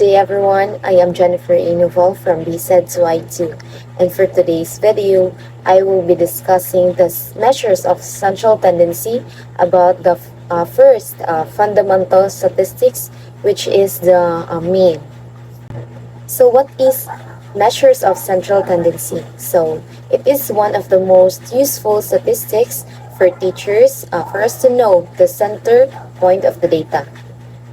day everyone, I am Jennifer Inoval from BSED2I2, and for today's video, I will be discussing the measures of central tendency about the first fundamental statistics, which is the mean. So what is measures of central tendency? So it is one of the most useful statistics for teachers for us to know the center point of the data.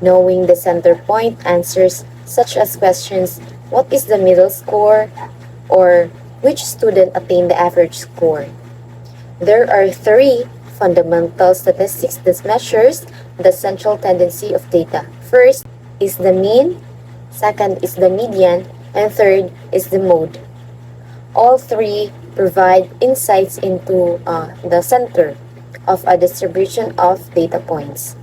Knowing the center point answers such as questions, what is the middle score? Or which student attained the average score? There are three fundamental statistics that measures the central tendency of data. First is the mean, second is the median, and third is the mode. All three provide insights into the center of a distribution of data points.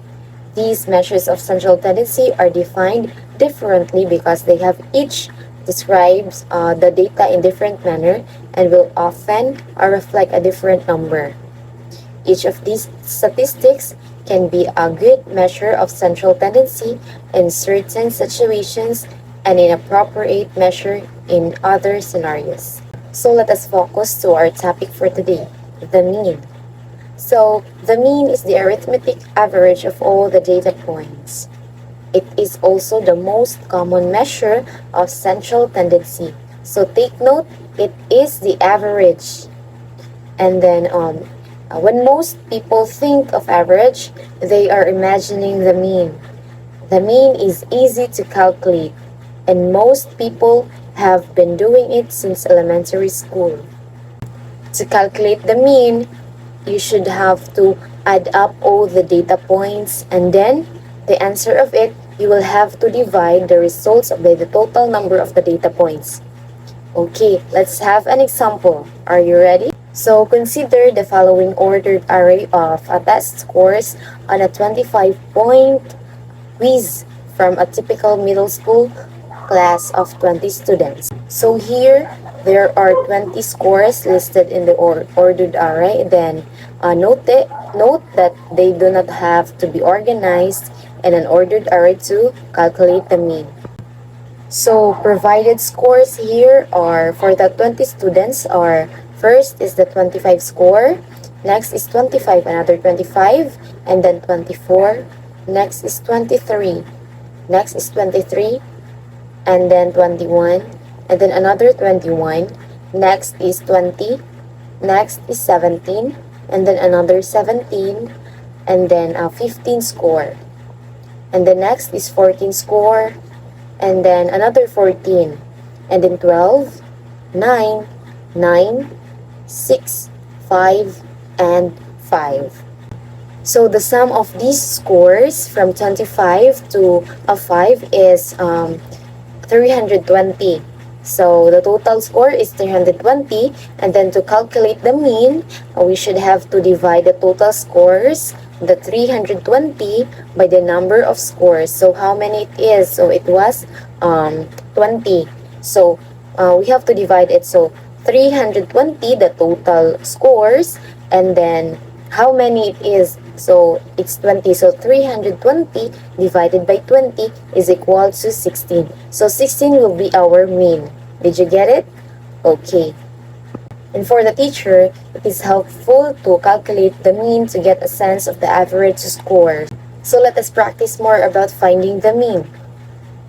These measures of central tendency are defined differently because they have each describes the data in different manner and will often reflect a different number. Each of these statistics can be a good measure of central tendency in certain situations and an appropriate measure in other scenarios. So let us focus to our topic for today, the mean. So, the mean is the arithmetic average of all the data points. It is also the most common measure of central tendency. So, take note, it is the average. And then, when most people think of average, they are imagining the mean. The mean is easy to calculate, and most people have been doing it since elementary school. To calculate the mean, you should have to add up all the data points, and then the answer of it, you will have to divide the results by the total number of the data points. Okay, let's have an example. Are you ready? So consider the following ordered array of test scores on a 25-point quiz from a typical middle school class of 20 students. So here, there are 20 scores listed in the ordered array. Then note that they do not have to be organized in an ordered array to calculate the mean. So provided scores here are for the 20 students are first is the 25 score, next is 25, another 25, and then 24, next is 23, next is 23, and then 21, and then another 21, next is 20, next is 17, and then another 17, and then 15 score, and the next is 14 score, and then another 14, and then 12, 9, 9, 6, 5, and 5. So the sum of these scores from 25 to 5 is 320. So the total score is 320, and then to calculate the mean, we should have to divide the total scores, the 320, by the number of scores. So how many it is? So it was 20. So we have to divide it. So 320, the total scores, and then how many it is? So it's 20. So 320 divided by 20 is equal to 16. So 16 will be our mean. Did you get it? Okay. And for the teacher, it is helpful to calculate the mean to get a sense of the average score. So let us practice more about finding the mean.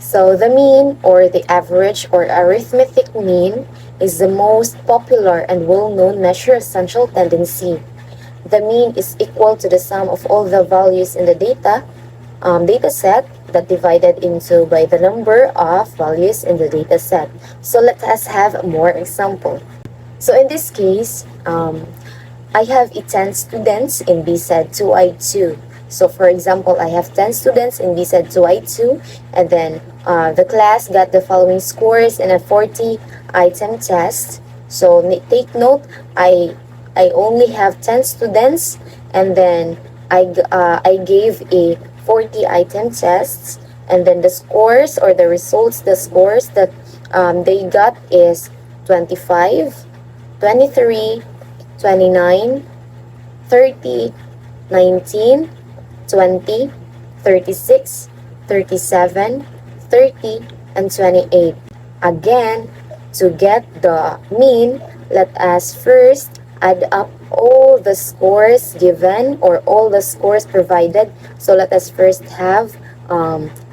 So the mean, or the average or arithmetic mean, is the most popular and well-known measure of central tendency. The mean is equal to the sum of all the values in the data set that divided into by the number of values in the data set. So let us have more example. So in this case, I have 10 students in BSED2I2. So for example, I have 10 students in BSED2I2, and then the class got the following scores in a 40-item test. So take note, I only have 10 students, and then I gave a 40-item tests, and then the scores or the results, the scores that they got is 25, 23, 29, 30, 19, 20, 36, 37, 30, and 28. Again, to get the mean, let us first add up all the scores given or all the scores provided. So let us first have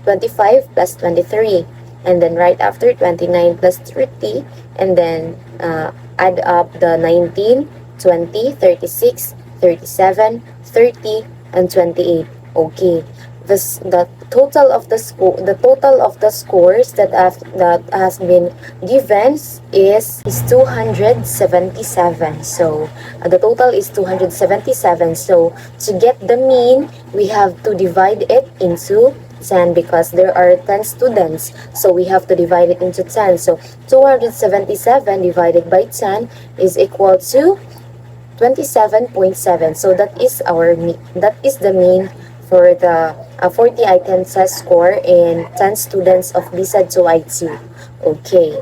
25 plus 23, and then right after 29 plus 30, and then add up the 19, 20, 36, 37, 30, and 28. Okay, the total of the scores that has been given is 277. So the total is 277. So to get the mean, we have to divide it into 10 because there are 10 students. So we have to divide it into 10. So 277 divided by 10 is equal to 27.7. So that is the mean for the 40 item test score in 10 students of BSED 2I2. Okay.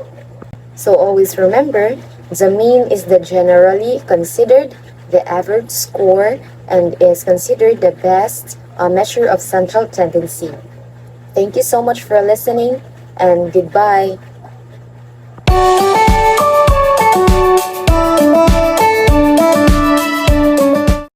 So always remember, the mean is the generally considered the average score and is considered the best measure of central tendency. Thank you so much for listening, and goodbye.